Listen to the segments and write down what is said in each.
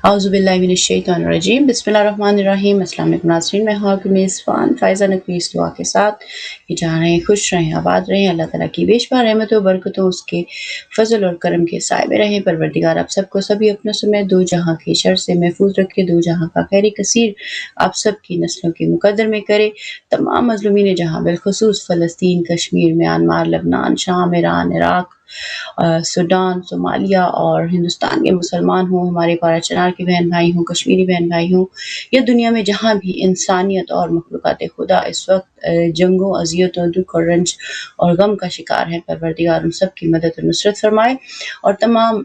औज़ुबिल्लाहिमिनश्शैतानिर्रजीम बिस्मिल्लाहिर्रहमानिर्रहीम। अस्सलाम वालेकुम नाज़रीन, मैं हूँ आपकी मेज़बान फ़ाइज़ा नक़वी इस दुआ के साथ कि जहाँ रहें खुश रहें, आबाद रहें, अल्लाह ताला की बेशुमार रहमतों बरकतों उसके फ़ज़ल और करम के साए में रहें। परवरदिगार आप सबको सभी अपनों समेत दो जहाँ के शर से महफूज़ रखे, दो जहाँ का खैर कसीर आप सब की नस्लों के मुक़द्दर में करे। तमाम मज़लूमीन जहाँ बिलख़ुसूस फ़लस्तीन, कश्मीर, म्यांमार, लबनान, शाम, ईरान, इराक़, सूडान, सोमालिया और हिंदुस्तान के मुसलमान हों, हमारे पारा चनार के बहन भाई हों, कश्मीरी बहन भाई हों, या दुनिया में जहाँ भी इंसानियत और मखलूक़ात खुदा इस वक्त जंगों, अज़ियतों, दुख और रंज और गम का शिकार हैं, परवरदिगार उन सब की मदद और नुसरत फरमाए। और तमाम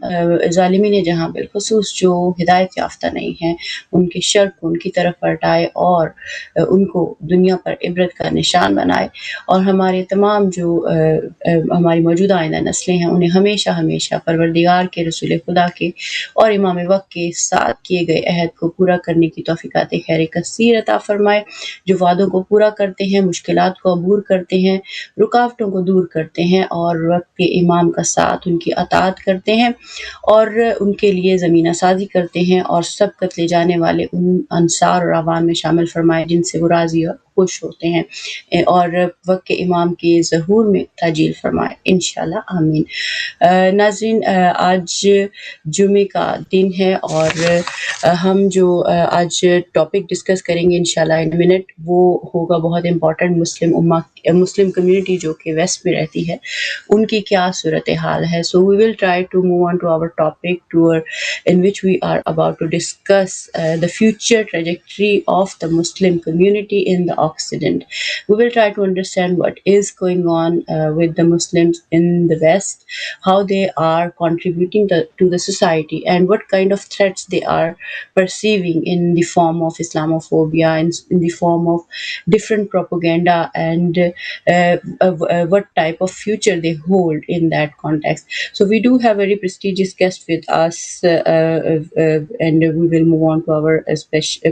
ज़ालिमीन जहाँ बिलख़ुसूस जो हिदायत याफ्ता नहीं हैं, उनके शर को उनकी तरफ पलटाए और उनको दुनिया पर इबरत का निशान बनाए। और हमारे तमाम जो हमारी मौजूदा आइंदा नस्लें हैं, उन्हें हमेशा हमेशा परवरदिगार के, रसूल खुदा के और इमाम वक्त के साथ किए गए अहद को पूरा करने की तौफ़ीक़ात खैर कसीर अता फ़रमाए। जो वादों को पूरा करते हैं, मुश्किलात को अबूर करते हैं, रुकावटों को दूर करते हैं और वक्त के इमाम का साथ उनकी अताअत करते हैं और उनके लिए ज़मीना साज़ी करते हैं और सबक़त ले जाने वाले उन अंसार और अवाम में शामिल फ़रमाए जिनसे वो राज़ी और खुश होते हैं और वक्त के इमाम के ज़हूर में ताजील फ़रमाए इंशाअल्लाह आमीन। नाज़रीन, आज जुमे का दिन है और हम जो आज टॉपिक डिस्कस करेंगे इंशाअल्लाह इन मिनट, वो होगा बहुत इम्पोर्टेंट मुस्लिम कम्युनिटी जो कि वेस्ट में रहती है, उनकी क्या सूरत हाल है। So we will try to move on to our topic in which we are about to discuss the future trajectory of the Muslim community in the Occident. We will try to understand what is going on with the Muslims in the West, how they are contributing to the society, and what kind of threats they are perceiving in the form of Islamophobia, in the form of different propaganda, and what type of future they hold in that context. So we do have a very prestigious guest with us, and we will move on to our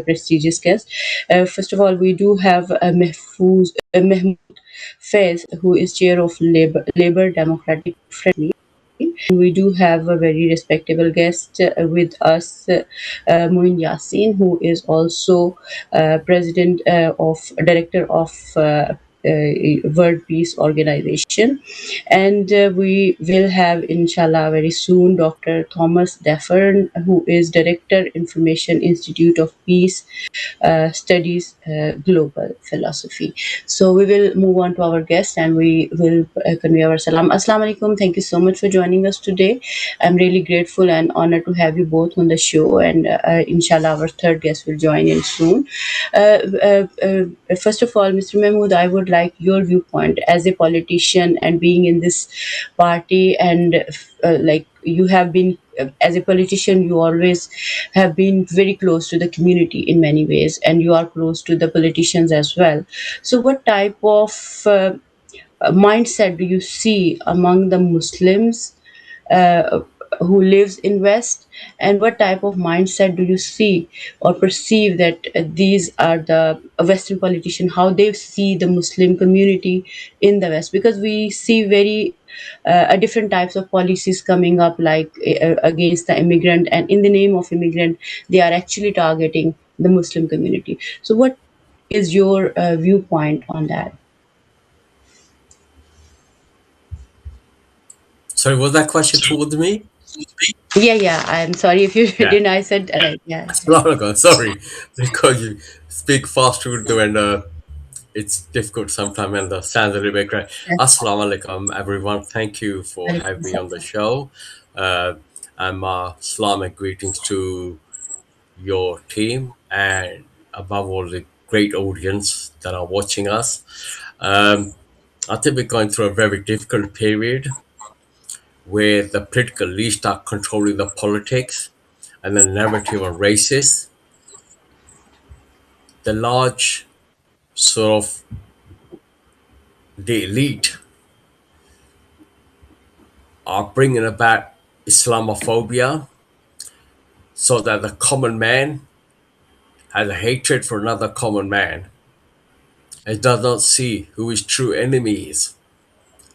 prestigious guest. First of all, we do have Mahmoud Faiz, who is chair of Labour Democratic Front. We do have a very respectable guest with us, Moin Yasin, who is also president of director of World Peace Organization. And we will have, inshallah, very soon Dr. Thomas Daffern, who is Director, Information Institute of Peace Studies, Global Philosophy. So we will move on to our guest and we will convey our salam. Assalamu alaikum. Thank you so much for joining us today. I'm really grateful and honored to have you both on the show, and inshallah our third guest will join in soon. First of all, Mr. Mahmood, I would like your viewpoint as a politician and being in this party, and like you have been as a politician, you always have been very close to the community in many ways, and you are close to the politicians as well. So what type of mindset do you see among the Muslims who lives in West, and what type of mindset do you see or perceive that these are the Western politicians, how they see the Muslim community in the West? Because we see very different types of policies coming up, like against the immigrant, and in the name of immigrant they are actually targeting the Muslim community. So what is your viewpoint on that? Sorry, was that question towards me? Yeah, I'm sorry if you Yeah. didn't. I said, yeah. Sorry, because you speak fast and it's difficult sometimes and the sounds a little bit great. Assalamu alaikum, everyone. Thank you for having me on the show. Uh, and my Islamic greetings to your team and above all the great audience that are watching us. I think we're going through a very difficult period where the political elites are controlling the politics and the narrative are racist. The large sort of the elite are bringing about Islamophobia so that the common man has a hatred for another common man and does not see who his true enemy is.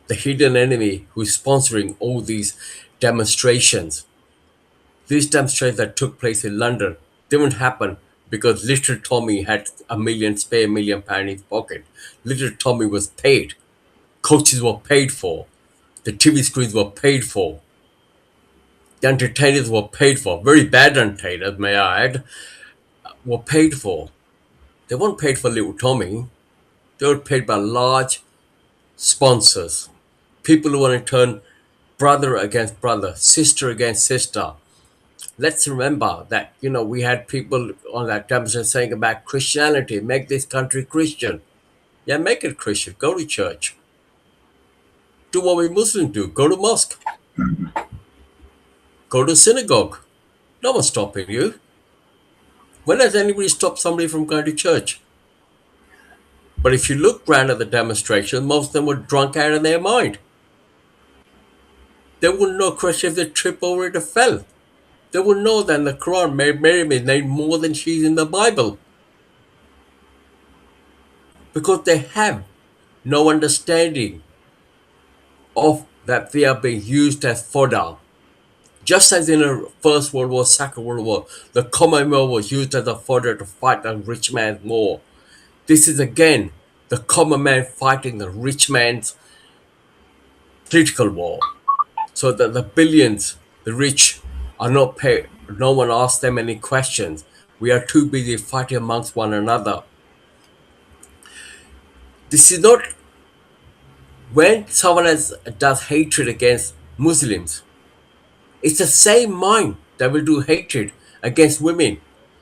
The hidden enemy who is sponsoring all these demonstrations These demonstrations that took place in London didn't happen because little Tommy had spare million pound in his pocket. Little Tommy was paid. Coaches were paid for. The TV screens were paid for. The entertainers were paid for. Very bad entertainers, may I add, were paid for. They weren't paid for little Tommy. They were paid by large sponsors. People who want to turn brother against brother, sister against sister. Let's remember that, we had people on that demonstration saying about Christianity, make this country Christian. Yeah, make it Christian. Go to church. Do what we Muslims do. Go to mosque. Go to synagogue. No one's stopping you. When has anybody stopped somebody from going to church? But if you look around at the demonstration, most of them were drunk out of their mind. They wouldn't know Christian if they trip over it or fell. They would know that in the Quran, Mary is named more than she's in the Bible. Because they have no understanding of that they are being used as fodder. Just as in the First World War, Second World War, the Commonwealth was used as a fodder to fight the rich man's war. This is again the common man fighting the rich man's political war. So that the billions, the rich, are not paid. No one asks them any questions. We are too busy fighting amongst one another. This is not when someone does hatred against Muslims. It's the same mind that will do hatred against women,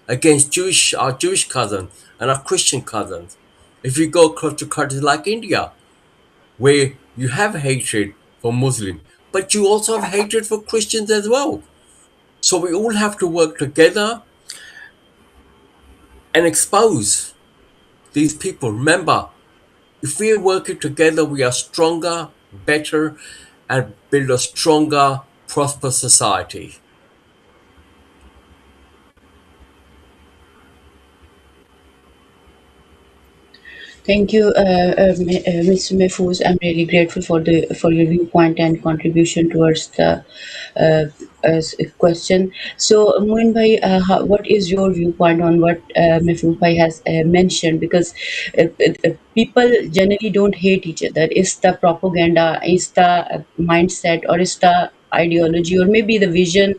against our Jewish cousins and our Christian cousins. If you go across to countries like India, where you have hatred for Muslims, but you also have hatred for Christians as well. So we all have to work together and expose these people. Remember, if we are working together, we are stronger, better, and build a stronger, prosperous society. Thank you, Mr. Mahfouz. I'm really grateful for your viewpoint and contribution towards the uh, question. So, Moin bhai, what is your viewpoint on what Mahfouz bhai has mentioned? Because people generally don't hate each other. It's the propaganda, it's the mindset, or it's the ideology, or maybe the vision,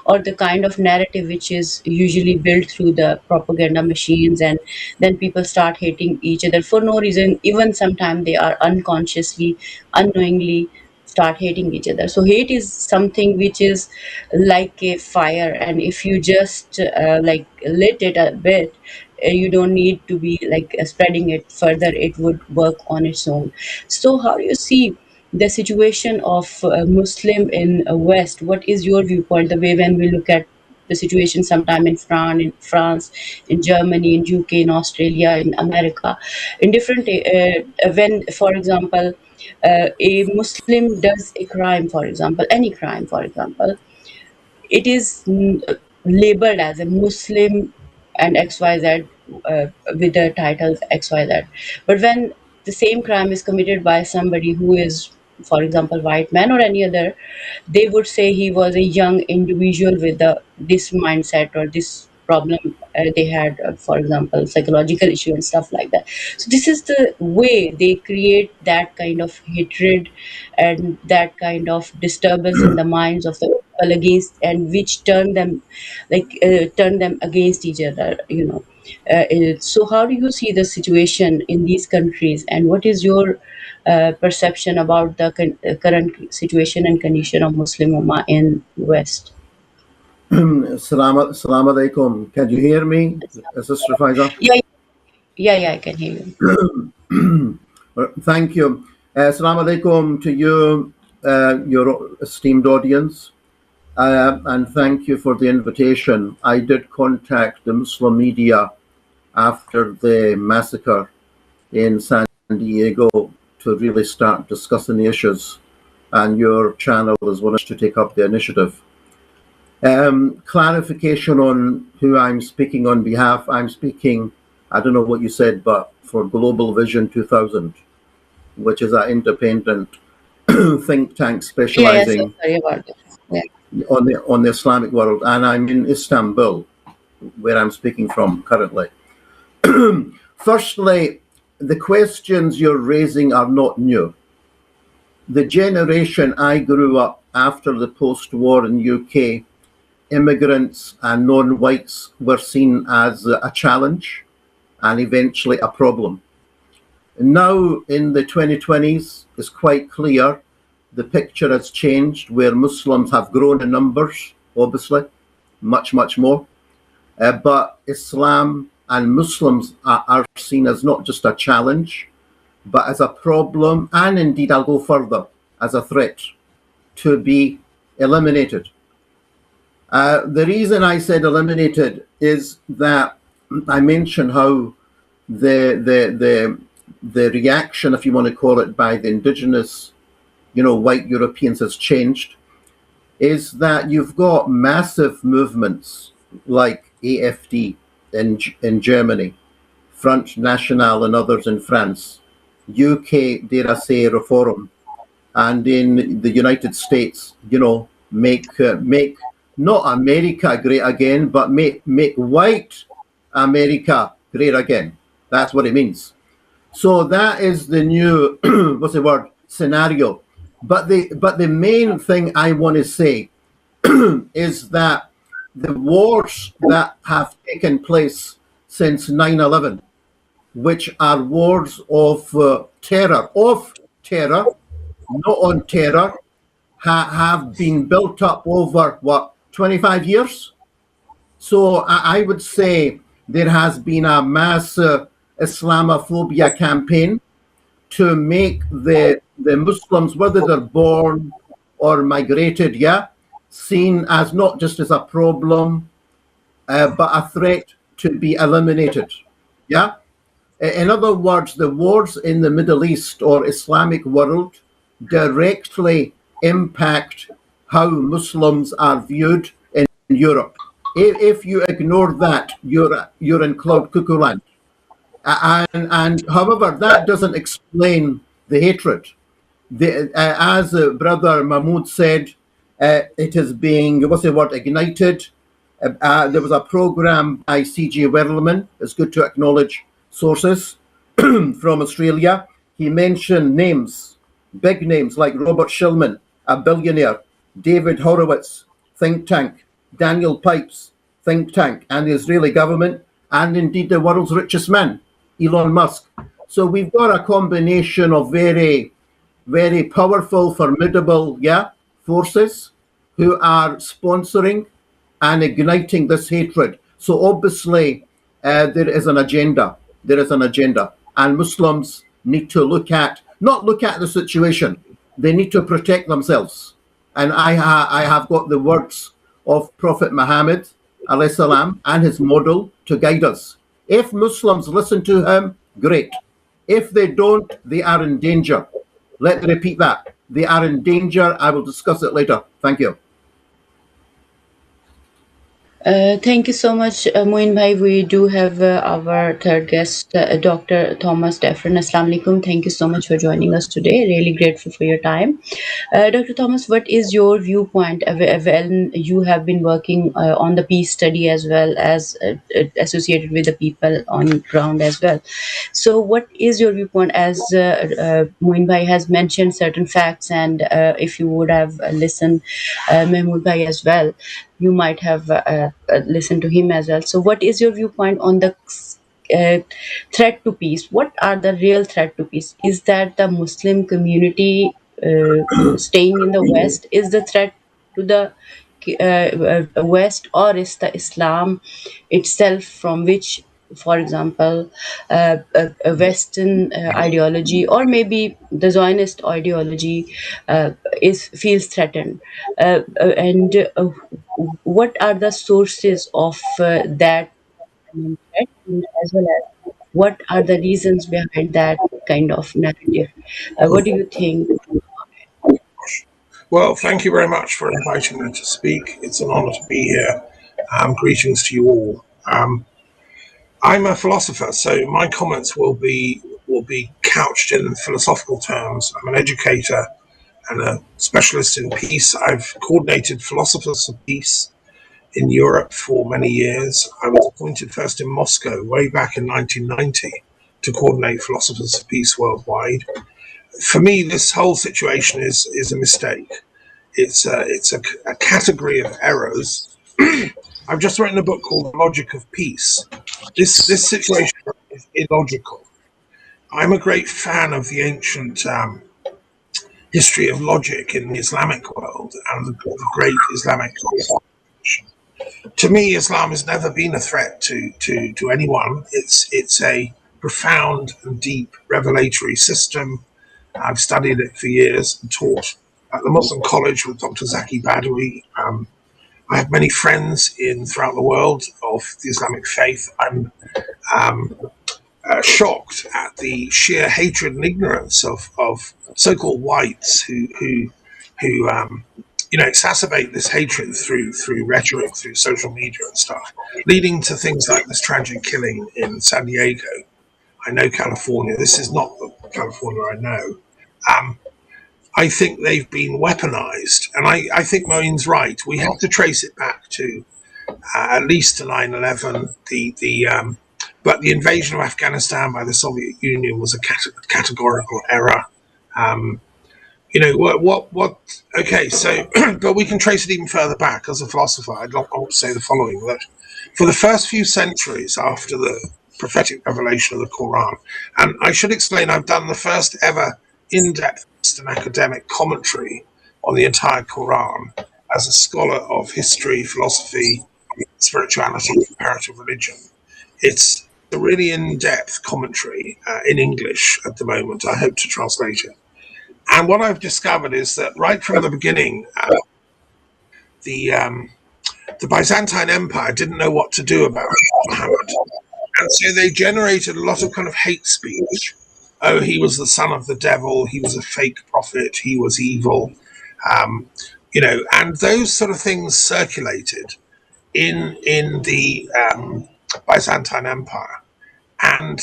or the kind of narrative which is usually built through the propaganda machines, and then people start hating each other for no reason. Even sometimes they are unconsciously, unknowingly start hating each other. So hate is something which is like a fire, and if you just like lit it a bit, you don't need to be like spreading it further. It would work on its own. So how do you see the situation of Muslim in West? What is your viewpoint, the way when we look at the situation sometime in France, in Germany, in UK, in Australia, in America, in different when, for example, a Muslim does a crime, for example, any crime, for example, it is labeled as a Muslim and XYZ, with the titles XYZ. But when the same crime is committed by somebody who is, for example, white man or any other, they would say he was a young individual with this mindset or this problem they had, for example, psychological issue and stuff like that. So this is the way they create that kind of hatred and that kind of disturbance in the minds of the people against, and which turn them against each other. So how do you see the situation in these countries, and what is your perception about the current situation and condition of Muslim Ummah in West? Salam alaikum. Can you hear me, Sister FAIZA? Yeah, I can hear you. Thank you. Salam alaikum to you, your esteemed audience, and thank you for the invitation. I did contact the Muslim media after the massacre in San Diego to really start discussing the issues, and your channel is one to take up the initiative. Clarification on who I'm speaking on behalf. I'm speaking, I don't know what you said, but for Global Vision 2000, which is an independent think tank specializing. Sorry about that. Yeah. on the Islamic world, and I'm in Istanbul, where I'm speaking from currently. Firstly, the questions you're raising are not new. The generation I grew up after the post-war in UK, immigrants and non-whites were seen as a challenge and eventually a problem. Now in the 2020s, it's quite clear the picture has changed, where Muslims have grown in numbers, obviously, much, much more. But Islam and Muslims are seen as not just a challenge, but as a problem, and indeed I'll go further, as a threat to be eliminated. The reason I said eliminated is that I mentioned how the reaction, if you want to call it, by the indigenous, white Europeans has changed, is that you've got massive movements like AFD in Germany, Front National and others in France, UK, dare I say, Reform, and in the United States, make not America great again, but make white America great again. That's what it means. So that is the new scenario. But the main thing I want to say is that the wars that have taken place since 9/11, which are wars of terror, not on terror, have been built up over 25 years. So I would say there has been a mass Islamophobia campaign to make the Muslims, whether they're born or migrated, seen as not just as a problem, but a threat to be eliminated. In other words, the wars in the Middle East or Islamic world directly impact how Muslims are viewed in Europe. If you ignore that, you're in cloud cuckoo land. And however, that doesn't explain the hatred. As Brother Mahmoud said, it is being, ignited. There was a program by C.J. Werleman. It's good to acknowledge sources from Australia. He mentioned names, big names like Robert Shillman, a billionaire, David Horowitz, think tank, Daniel Pipes, think tank, and the Israeli government, and indeed the world's richest man, Elon Musk. So we've got a combination of very, very powerful, formidable, forces who are sponsoring and igniting this hatred. So obviously there is an agenda. There is an agenda, and Muslims need to not look at the situation. They need to protect themselves. And I have got the words of Prophet Muhammad alayhi salam and his model to guide us. If Muslims listen to him, great. If they don't, they are in danger. Let me repeat that. They are in danger. I will discuss it later. Thank you. Thank you so much, Moin Bhai. We do have our third guest, Dr. Thomas Defrin. Assalamu alaikum. Thank you so much for joining us today. Really grateful for your time. Dr. Thomas, what is your viewpoint when you have been working on the peace study as well as associated with the people on ground as well? So what is your viewpoint as Moin Bhai has mentioned certain facts, and if you would have listened Mahmoud Bhai as well, you might have listened to him as well. So what is your viewpoint on the threat to peace? What are the real threat to peace? Is that the Muslim community staying in the West is the threat to the West, or is the Islam itself, from which, for example, a Western ideology or maybe the Zionist ideology feels threatened, and what are the sources of that threat, as well as what are the reasons behind that kind of narrative? What do you think? Well, thank you very much for inviting me to speak. It's an honor to be here. Greetings to you all. I'm a philosopher, so my comments will be couched in philosophical terms. I'm an educator and a specialist in peace. I've coordinated philosophers of peace in Europe for many years. I was appointed first in Moscow way back in 1990 to coordinate philosophers of peace worldwide. For me, this whole situation is a mistake. It's a category of errors. I've just written a book called The Logic of Peace. This situation is illogical. I'm a great fan of the ancient history of logic in the Islamic world and the great Islamic tradition. To me, Islam has never been a threat to anyone. It's a profound and deep revelatory system. I've studied it for years and taught at the Muslim College with Dr. Zaki Badawi. I have many friends throughout the world of the Islamic faith. I'm shocked at the sheer hatred and ignorance of so-called whites who exacerbate this hatred through rhetoric, through social media and stuff, leading to things like this tragic killing in San Diego. I know California. This is not the California I know. I think they've been weaponized, and I think Moeen's right. We have to trace it back to at least to 9/11. But the invasion of Afghanistan by the Soviet Union was a categorical error. Okay, so, but we can trace it even further back. As a philosopher, I'd like to say the following, that for the first few centuries after the prophetic revelation of the Quran, and I should explain, I've done the first ever in-depth and academic commentary on the entire Quran as a scholar of history, philosophy, spirituality, comparative religion. It's a really in-depth commentary in English at the moment. I hope to translate it. And what I've discovered is that right from the beginning, the Byzantine Empire didn't know what to do about Muhammad. And so they generated a lot of kind of hate speech. Oh, he was the son of the devil. He was a fake prophet. He was evil. And those sort of things circulated in the Byzantine Empire. And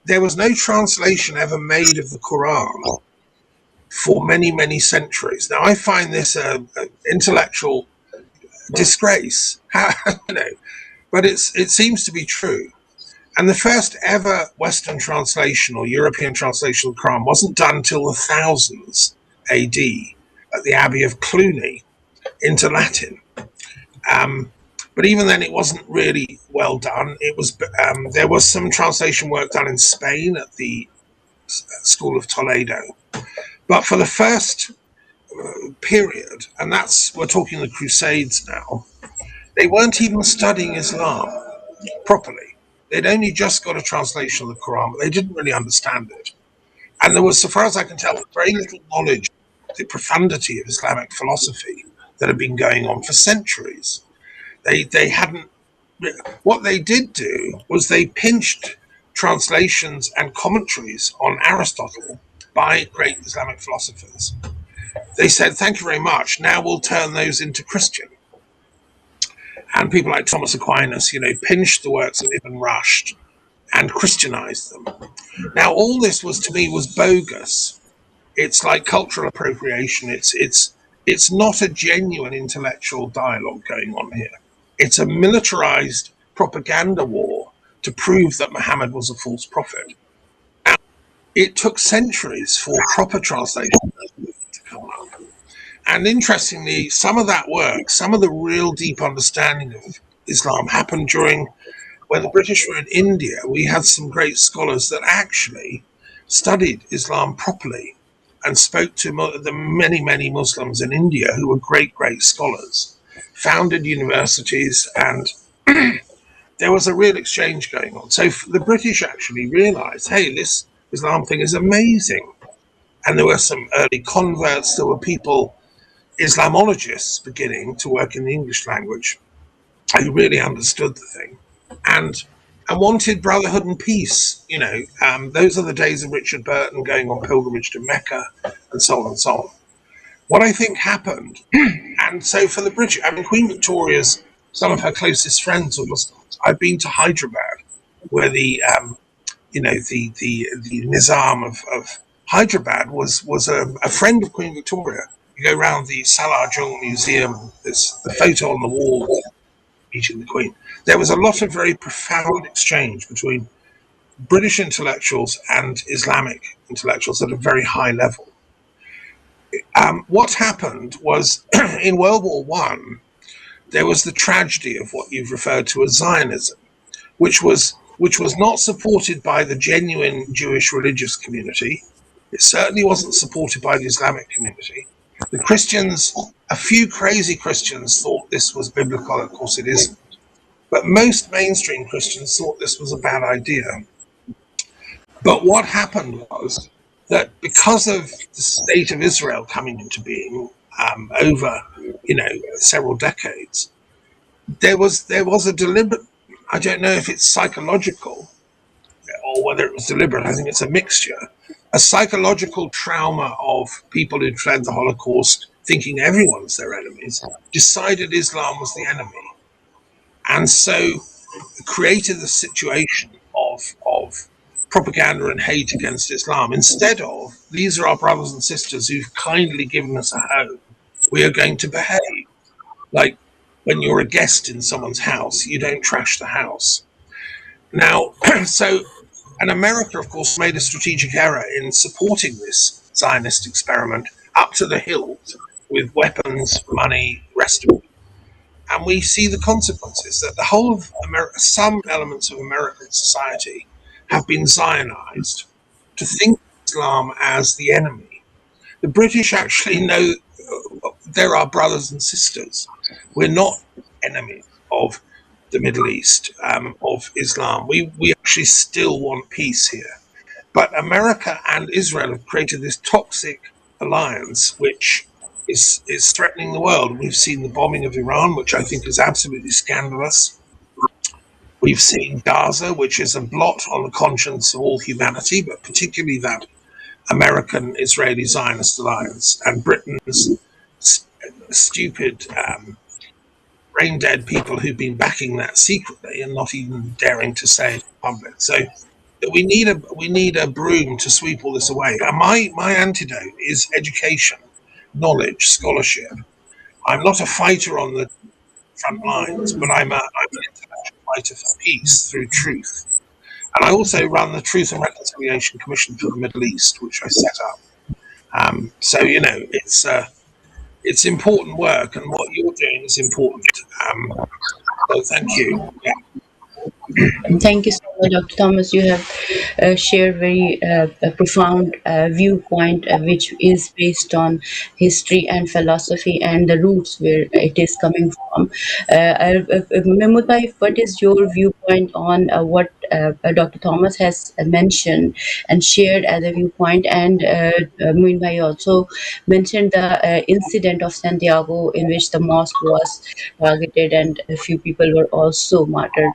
there was no translation ever made of the Quran for many, many centuries. Now, I find this an intellectual disgrace, but it seems to be true. And the first ever Western translation or European translation of the Quran wasn't done till the 1000s AD at the Abbey of Cluny into Latin. But even then, it wasn't really well done. It was there was some translation work done in Spain at the School of Toledo. But for the first period, and we're talking the Crusades now, they weren't even studying Islam properly. They'd only just got a translation of the Quran, but they didn't really understand it. And there was, so far as I can tell, very little knowledge of the profundity of Islamic philosophy that had been going on for centuries. They hadn't. What they did do was they pinched translations and commentaries on Aristotle by great Islamic philosophers. They said, thank you very much. Now we'll turn those into Christian. And people like Thomas Aquinas, pinched the works of Ibn Rushd and Christianized them. Now, all this to me was bogus. It's like cultural appropriation. It's not a genuine intellectual dialogue going on here. It's a militarized propaganda war to prove that Muhammad was a false prophet. Now, it took centuries for proper translation to come up. And interestingly, some of that work, some of the real deep understanding of Islam happened when the British were in India. We had some great scholars that actually studied Islam properly and spoke to the many, many Muslims in India who were great, great scholars, founded universities, and there was a real exchange going on. So the British actually realized, hey, this Islam thing is amazing. And there were some early converts, there were people, Islamologists, beginning to work in the English language who really understood the thing and wanted brotherhood and peace. Those are the days of Richard Burton going on pilgrimage to Mecca and so on and so on. What I think happened, and so for the British, Queen Victoria's, some of her closest friends were Muslims. I've been to Hyderabad, where the Nizam of Hyderabad was a friend of Queen Victoria. You go around the Salah Jung Museum, there's the photo on the wall meeting the Queen. There was a lot of very profound exchange between British intellectuals and Islamic intellectuals at a very high level. What happened was in World War One, there was the tragedy of what you've referred to as Zionism, which was not supported by the genuine Jewish religious community. It certainly wasn't supported by the Islamic community. The Christians, a few crazy Christians thought this was biblical, of course it isn't. But most mainstream Christians thought this was a bad idea. But what happened was that because of the state of Israel coming into being over, several decades, there was a deliberate, I don't know if it's psychological or whether it was deliberate, I think it's a mixture, a psychological trauma of people who fled the Holocaust thinking everyone's their enemies, decided Islam was the enemy. And so created the situation of propaganda and hate against Islam. Instead of, these are our brothers and sisters who've kindly given us a home, we are going to behave. Like when you're a guest in someone's house, you don't trash the house. Now, and America, of course, made a strategic error in supporting this Zionist experiment up to the hilt with weapons, money, rest of it. And we see the consequences that the whole of America, some elements of American society have been Zionized to think of Islam as the enemy. The British actually know they're our brothers and sisters. We're not enemies of the Middle East, of Islam. We actually still want peace here. But America and Israel have created this toxic alliance, which is threatening the world. We've seen the bombing of Iran, which I think is absolutely scandalous. We've seen Gaza, which is a blot on the conscience of all humanity, but particularly that American-Israeli Zionist alliance, and Britain's stupid, brain-dead people who've been backing that secretly and not even daring to say it in public. So we need a broom to sweep all this away. And my antidote is education, knowledge, scholarship. I'm not a fighter on the front lines, but I'm an intellectual fighter for peace through truth. And I also run the Truth and Reconciliation Commission for the Middle East, which I set up. So it's important work, and what you're doing is important. So thank you. Yeah. Thank you so much, Dr. Thomas. You have shared very a profound viewpoint, which is based on history and philosophy and the roots where it is coming from. Mahmood Bhai, what is your viewpoint on what Dr. Thomas has mentioned and shared as a viewpoint? And Muin Bhai also mentioned the incident of Santiago in which the mosque was targeted and a few people were also martyred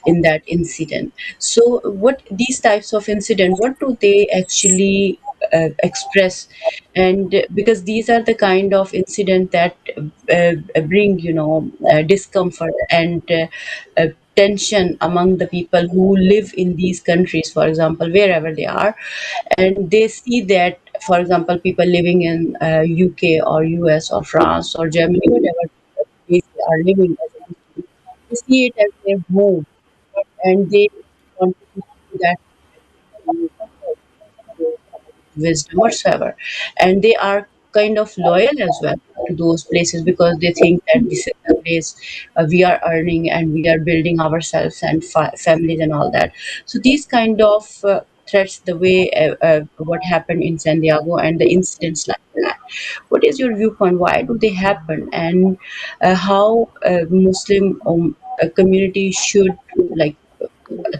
in that incident. So what these types of incident, what do they actually express? And because these are the kind of incident that bring discomfort and tension among the people who live in these countries, for example, wherever they are, and they see that, for example, people living in UK or US or France or Germany, whatever place they are living as a Muslim, they see it as their home, and they want to do that wisdom whatsoever, and they are kind of loyal as well to those places because they think that this is the place we are earning and we are building ourselves and families and all that. So these kind of threats, the way what happened in San Diego and the incidents like that, what is your viewpoint? Why do they happen? And how Muslim community should like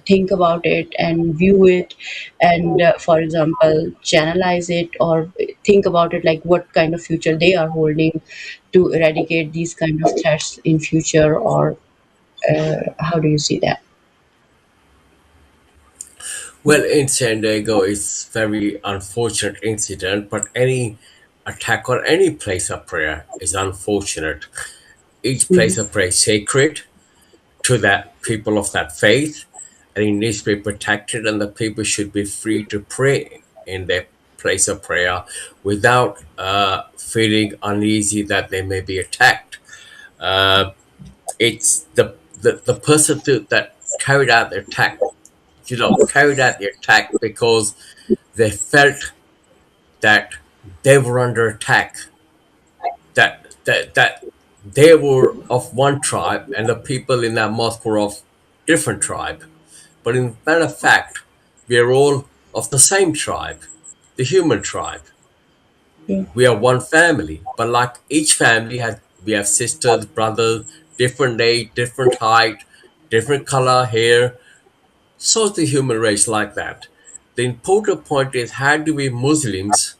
think about it and view it, and for example channelize it, or think about it like what kind of future they are holding to eradicate these kind of threats in future, or how do you see that? Well, in San Diego, it's very unfortunate incident, but any attack on any place of prayer is unfortunate. Each Mhm. place of prayer is sacred to that people of that faith, and it needs to be protected, and the people should be free to pray in their place of prayer without feeling uneasy that they may be attacked. Uh, it's the person that carried out the attack, carried out the attack because they felt that they were under attack, that they were of one tribe and the people in that mosque were of different tribe. But in matter of fact, we are all of the same tribe, the human tribe. Yeah. We are one family, but like each family has, we have sisters, brothers, different age, different height, different color, hair. So is the human race like that. The important point is, how do we Muslims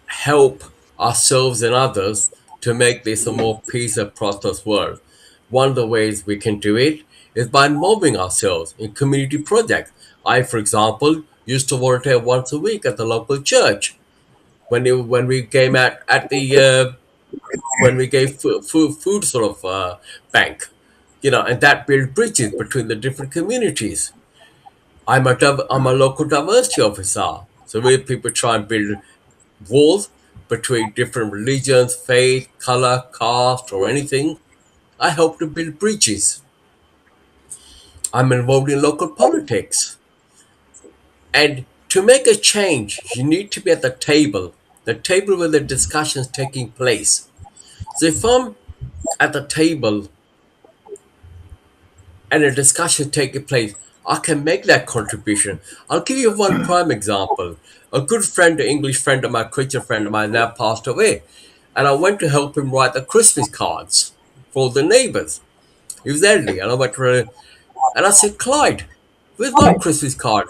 help ourselves and others to make this a more peace and prosperous world? One of the ways we can do it is by involving ourselves in community projects. I, for example, used to volunteer once a week at the local church when we came at the when we gave food sort of bank, and that built bridges between the different communities. I'm a local diversity officer, so where people try and build walls between different religions, faith, color, caste, or anything. I help to build bridges. I'm involved in local politics. And to make a change, you need to be at the table where the discussion's taking place. So if I'm at the table and a discussion taking place, I can make that contribution. I'll give you one prime example. A good friend, an English friend of mine, Christian friend of mine, now passed away. And I went to help him write the Christmas cards for the neighbors. He was elderly, and I went to her, and I said, Clyde, where's my Christmas card?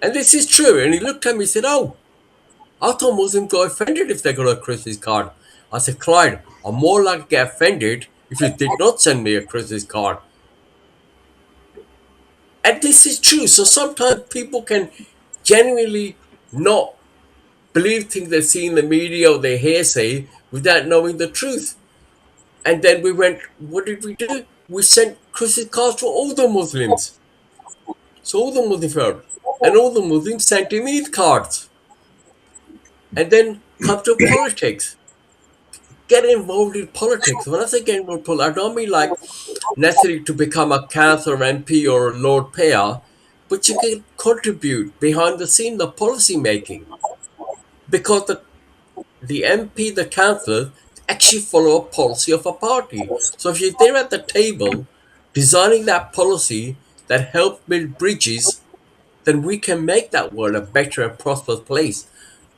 And this is true. And he looked at me and said, oh, I thought Muslims got offended if they got a Christmas card. I said, Clyde, I'm more likely to get offended if you did not send me a Christmas card. And this is true. So sometimes people can genuinely not believe things they see in the media or they hearsay without knowing the truth. And then we went, what did we do? We sent Christmas cards to all the Muslims. So all the Muslims heard. And all the Muslims sent him Eid cards. And then come to politics. Get involved in politics. When I say get involved in politics, I don't mean like necessarily to become a councillor, MP, or Lord Mayor, but you can contribute behind the scene, the policy making. Because the MP, the councillor, actually follow a policy of a party. So if you're there at the table designing that policy that helps build bridges, then we can make that world a better and prosperous place.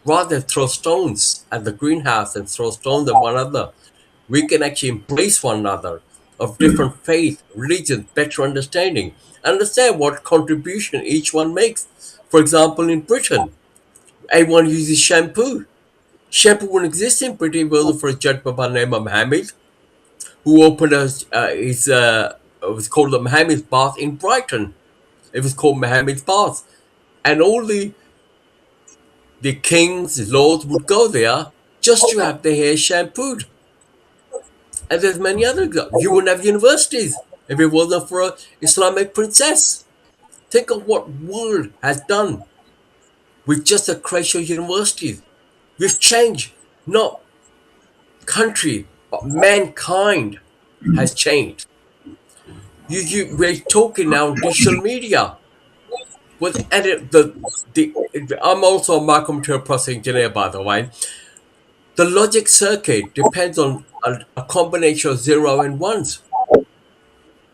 Rather than throw stones at the greenhouse and throw stones at one another, we can actually embrace one another of different faith, religions, better understanding, understand what contribution each one makes. For example, in Britain, everyone uses shampoo. Shampoo wouldn't exist in Britain were for a gentleman by the name of Mohammed, who opened it was called the Mohammed's Bath in Brighton. It was called Mohammed's Bath. And all the kings, the lords would go there just to have their hair shampooed. And there's many other examples. You wouldn't have universities if it wasn't for an Islamic princess. Think of what world has done with just a creation of universities. We've changed, not country, but mankind has changed. We're talking now on digital media. I'm also a microcontroller processing engineer, by the way. The logic circuit depends on a combination of 0 and 1s.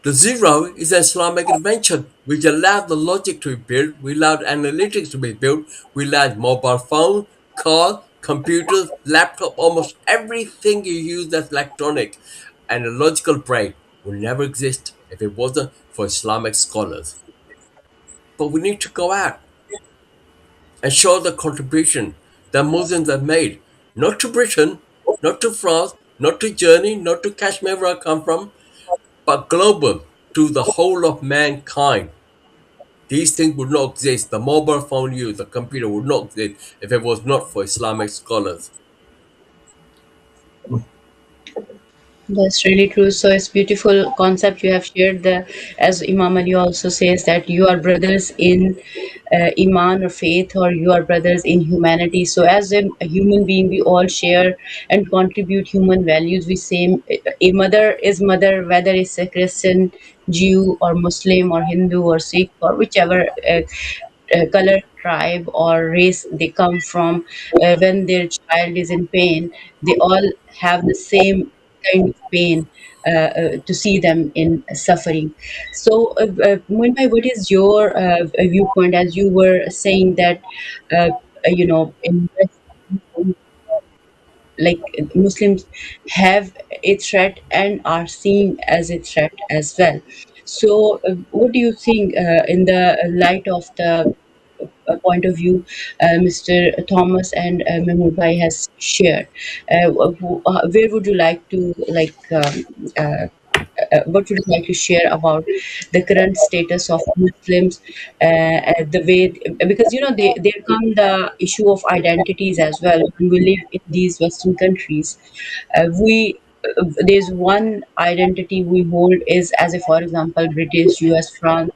The 0 is an Islamic invention which allowed the logic to be built, we allowed analytics to be built, we allowed mobile phone, car, computers, laptop, almost everything you use that's electronic. And a logical brain would never exist if it wasn't for Islamic scholars. But we need to go out and show the contribution that Muslims have made, not to Britain, not to France, not to Germany, not to Kashmir where I come from, but global, to the whole of mankind. These things would not exist. The mobile phone use, the computer would not exist if it was not for Islamic scholars. That's really true. So it's beautiful concept you have shared. As Imam Ali also says that you are brothers in iman or faith, or you are brothers in humanity. So as a human being, we all share and contribute human values. We same a mother is mother, whether it's a Christian, Jew, or Muslim, or Hindu, or Sikh, or whichever color, tribe, or race they come from. When their child is in pain, they all have the same kind of pain to see them in suffering. So, Moin, what is your viewpoint, as you were saying that in West, like Muslims have a threat and are seen as a threat as well. So, what do you think in the light of the point of view Mr. Thomas and Mahmood Bhai has shared? Where would you like to what would you like to share about the current status of Muslims, the way, because there come the issue of identities as well. When we live in these Western countries, we there's one identity we hold is as a, for example, British, US, France,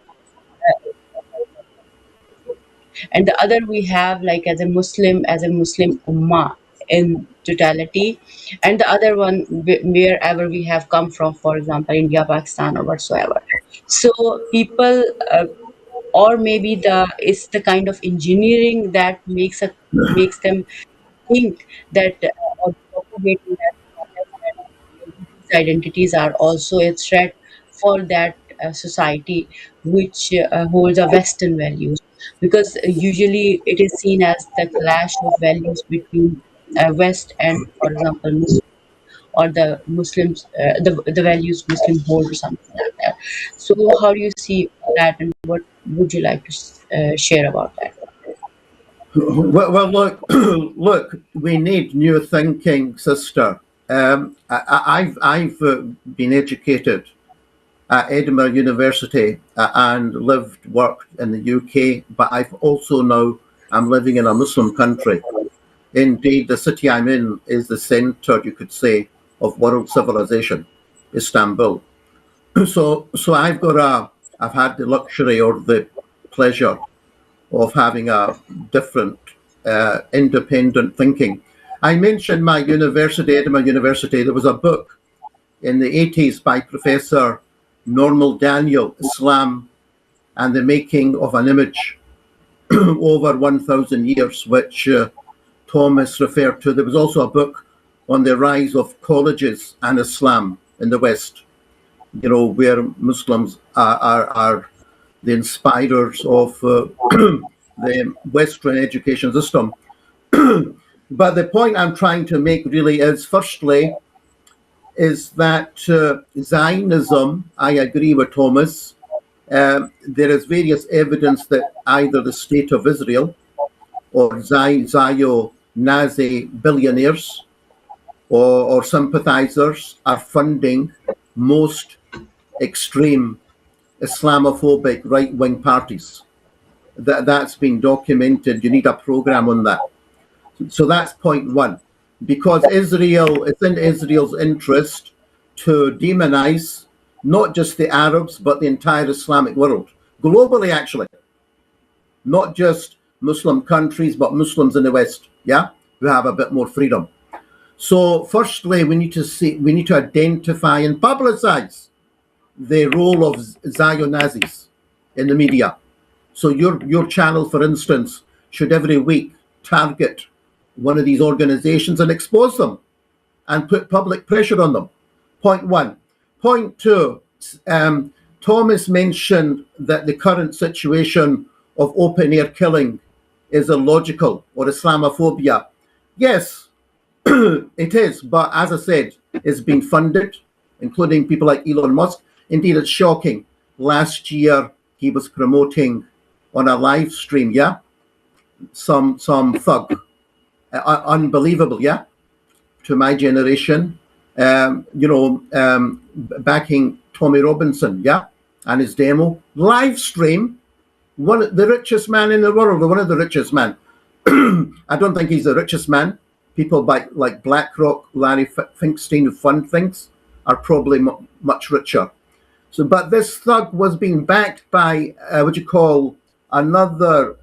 and the other we have like as a Muslim ummah in totality, and the other one wherever we have come from, for example, India, Pakistan, or whatsoever. So people, or maybe it's the kind of engineering that makes them think that or propagating that these identities are also a threat for that society which holds a Western values, because usually it is seen as the clash of values between West and, for example, Muslim, or the Muslims, the values Muslim hold, or something like that. So how do you see that, and what would you like to share about that? Well, look, look, we need new thinking, sister. I've been educated at Edinburgh University and lived, worked in the UK, but I've also now, I'm living in a Muslim country. Indeed, the city I'm in is the center, you could say, of world civilization, Istanbul. So I've had the luxury or the pleasure of having a different, independent thinking. I mentioned my university, Edinburgh University. There was a book in the 80s by Professor Normal Daniel, Islam and the Making of an Image over 1,000 years, which Thomas referred to. There was also a book on the rise of colleges and Islam in the West, where Muslims are the inspirers of the Western education system. But the point I'm trying to make really is, firstly, is that Zionism, I agree with Thomas, there is various evidence that either the State of Israel or Zio-Nazi billionaires or sympathizers are funding most extreme Islamophobic right-wing parties. That's been documented. You need a program on that. So that's point one. Because it's in Israel's interest to demonize not just the Arabs, but the entire Islamic world. Globally, actually. Not just Muslim countries, but Muslims in the West, who have a bit more freedom. So firstly, we need to identify and publicize the role of Zio-Nazis in the media. So your channel, for instance, should every week target one of these organizations and expose them and put public pressure on them. Point one. Point two, Thomas mentioned that the current situation of open-air killing is illogical, or Islamophobia. Yes, it is, but as I said, it's been funded, including people like Elon Musk. Indeed, it's shocking. Last year, he was promoting on a live stream, some thug. Unbelievable, to my generation, backing Tommy Robinson, and his demo. Live stream, the richest man in the world, or one of the richest men. I don't think he's the richest man. People like BlackRock, Larry Finkelstein, who fund things, are probably much richer. So, but this thug was being backed by another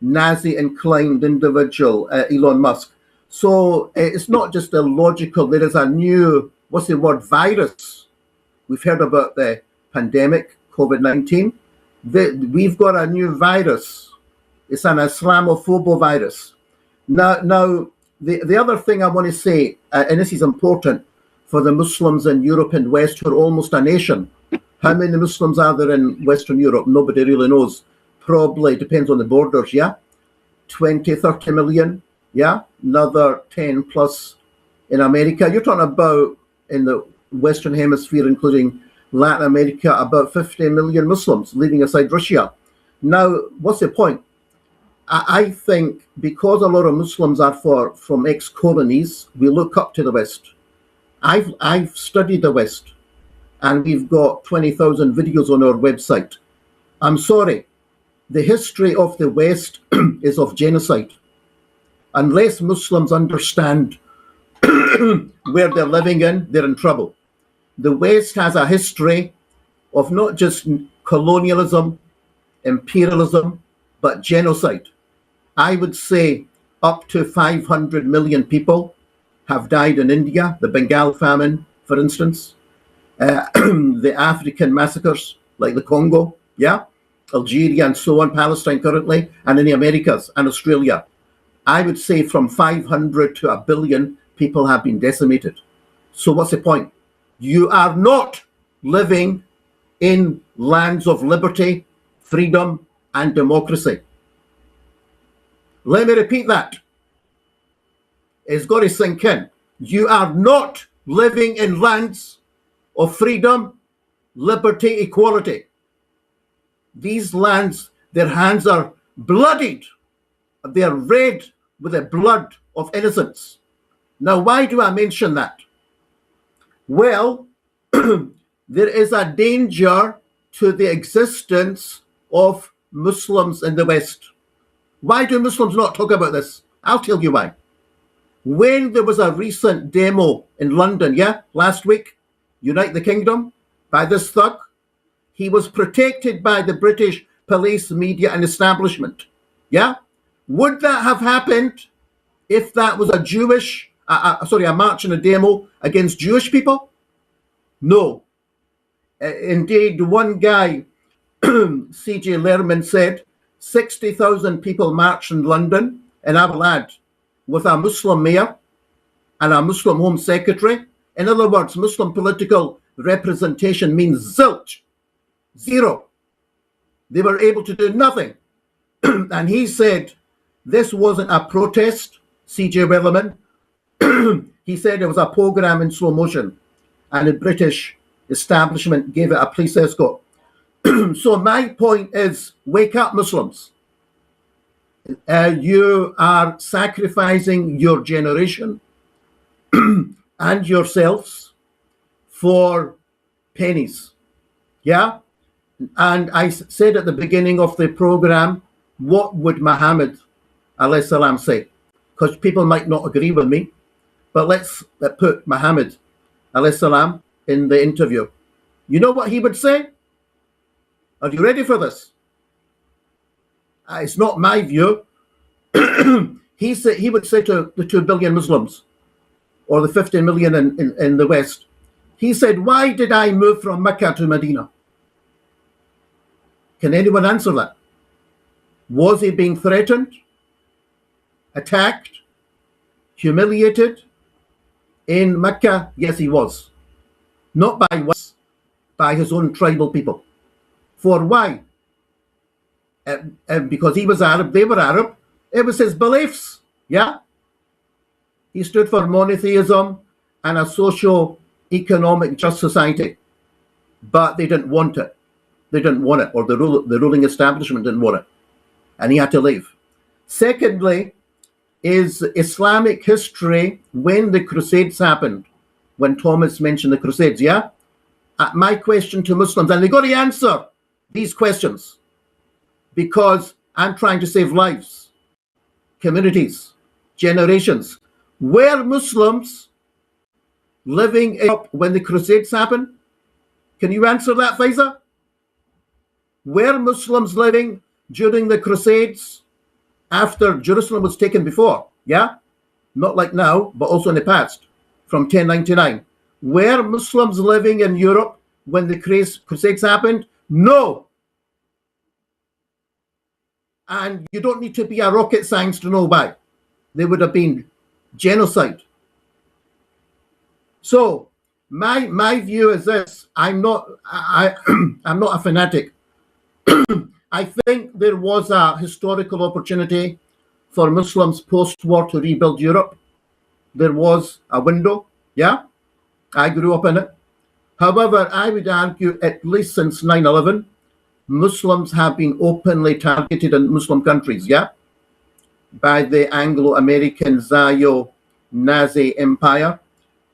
Nazi-inclined individual, Elon Musk. So it's not just illogical. There is a new, virus. We've heard about the pandemic, COVID-19. We've got a new virus. It's an Islamophobo virus. Now, the other thing I want to say, and this is important for the Muslims in Europe and West, who are almost a nation. How many Muslims are there in Western Europe? Nobody really knows. Probably depends on the borders, yeah? 20, 30 million, yeah? Another 10 plus in America. You're talking about, in the Western Hemisphere, including Latin America, about 50 million Muslims, leaving aside Russia. Now, what's the point? I think because a lot of Muslims are from ex-colonies, we look up to the West. I've studied the West, and we've got 20,000 videos on our website. I'm sorry, the history of the West is of genocide. Unless Muslims understand where they're living in, they're in trouble. The West has a history of not just colonialism, imperialism, but genocide. I would say up to 500 million people have died in India, the Bengal famine, for instance, the African massacres like the Congo, yeah, Algeria and so on, Palestine currently, and in the Americas and Australia. I would say from 500 to 1 billion people have been decimated. So what's the point? You are not living in lands of liberty, freedom, and democracy. Let me repeat that. It's got to sink in. You are not living in lands of freedom, liberty, equality. These lands, their hands are bloodied. They are red with the blood of innocents. Now, why do I mention that? Well, there is a danger to the existence of Muslims in the West. Why do Muslims not talk about this? I'll tell you why. When there was a recent demo in London, last week, Unite the Kingdom, by this thug, he was protected by the British police, media, and establishment. Yeah? Would that have happened if that was a march and a demo against Jewish people? No. Indeed, one guy, C.J. Lerman, said 60,000 people marched in London, and I will add, with a Muslim mayor and a Muslim home secretary. In other words, Muslim political representation means zilch, zero. They were able to do nothing. And he said this wasn't a protest, C.J. Wellerman. He said it was a program in slow motion, and the British establishment gave it a police escort. So my point is, wake up, Muslims. You are sacrificing your generation and yourselves for pennies. Yeah? And I said at the beginning of the program, what would Muhammad alayhi salam say? Because people might not agree with me, but let's put Muhammad alayhi salam in the interview. You know what he would say? Are you ready for this? It's not my view. He would say to the 2 billion Muslims, or the 50 million in the West, he said, why did I move from Mecca to Medina? Can anyone answer that? Was he being threatened, attacked, humiliated in Mecca? Yes, he was. Not by whites, by his own tribal people. For why? Because he was Arab, they were Arab. It was his beliefs, yeah? He stood for monotheism and a socio-economic just society. But they didn't want it. They didn't want it, or the ruling establishment didn't want it. And he had to leave. Secondly, is Islamic history when the Crusades happened, when Thomas mentioned the Crusades, yeah? My question to Muslims, and they got to answer these questions, because I'm trying to save lives, communities, generations. Were Muslims living in Europe when the Crusades happened? Can you answer that, FAIZA? Were Muslims living during the Crusades after Jerusalem was taken before? Yeah? Not like now, but also in the past, from 1099. Were Muslims living in Europe when the Crusades happened? No. And you don't need to be a rocket science to know why. There would have been genocide. So my view is this: I'm not a fanatic. I think there was a historical opportunity for Muslims post-war to rebuild Europe. There was a window. Yeah, I grew up in it. However, I would argue at least since 9/11, Muslims have been openly targeted in Muslim countries. Yeah, by the Anglo-American Zio-Nazi empire,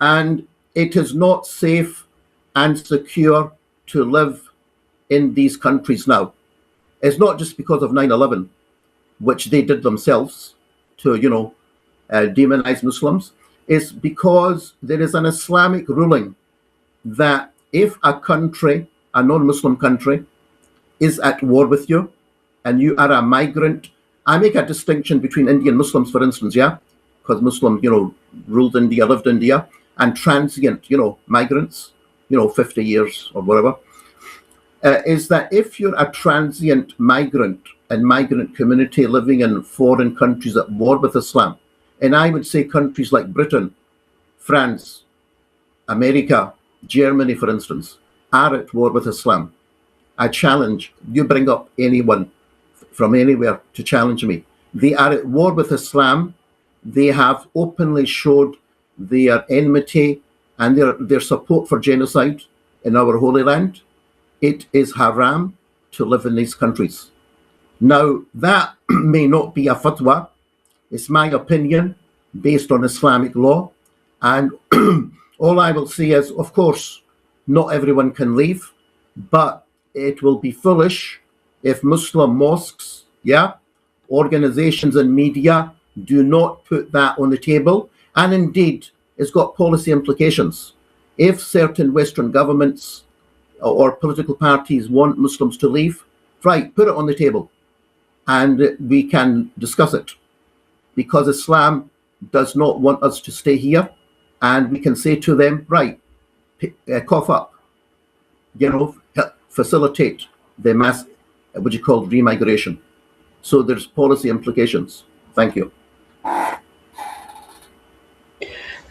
and it is not safe and secure to live in these countries now. It's not just because of 9/11, which they did themselves to, demonize Muslims. It's because there is an Islamic ruling that if a country, a non-Muslim country, is at war with you and you are a migrant, I make a distinction between Indian Muslims, for instance, yeah, because Muslims, ruled India, lived India, and transient, migrants, 50 years or whatever, is that if you're a transient migrant and migrant community living in foreign countries at war with Islam, and I would say countries like Britain, France, America, Germany, for instance, are at war with Islam. I challenge, you bring up anyone from anywhere to challenge me. They are at war with Islam. They have openly showed their enmity and their support for genocide in our Holy Land. It is haram to live in these countries. Now, that may not be a fatwa. It's my opinion based on Islamic law. And all I will say is, of course, not everyone can leave, but it will be foolish if Muslim mosques, organizations and media do not put that on the table. And indeed, it's got policy implications. If certain Western governments or political parties want Muslims to leave, right, put it on the table and we can discuss it, because Islam does not want us to stay here, and we can say to them, right, cough up, facilitate the mass, what you call remigration. So there's policy implications. Thank you.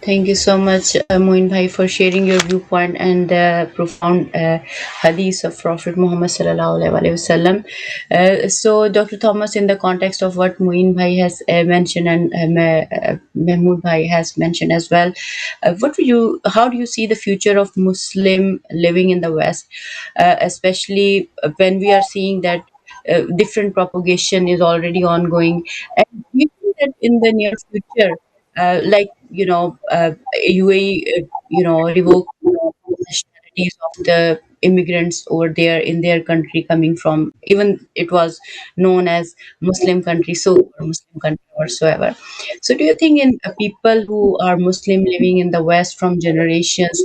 Thank you so much, Moin Bhai, for sharing your viewpoint and the profound hadith of Prophet Muhammad sallallahu alaihi wasallam. So, Dr. Thomas, in the context of what Moin Bhai has mentioned and Mahmood Bhai has mentioned as well, how do you see the future of Muslim living in the West, especially when we are seeing that different propagation is already ongoing, and do you think that in the near future, like UAE, revoke nationalities of the immigrants over there in their country, coming from, even it was known as Muslim country, so or Muslim country whatsoever. So, do you think in people who are Muslim living in the West from generations,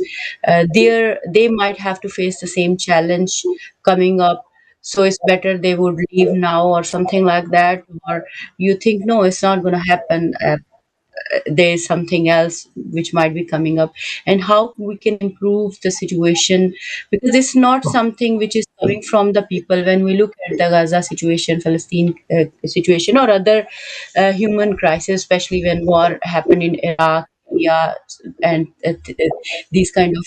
they might have to face the same challenge coming up? So it's better they would leave now or something like that, or you think no, it's not going to happen? There's something else which might be coming up, and how we can improve the situation, because it's not something which is coming from the people. When we look at the Gaza situation, Palestine situation, or other human crisis, especially when war happened in Iraq, yeah, and these kind of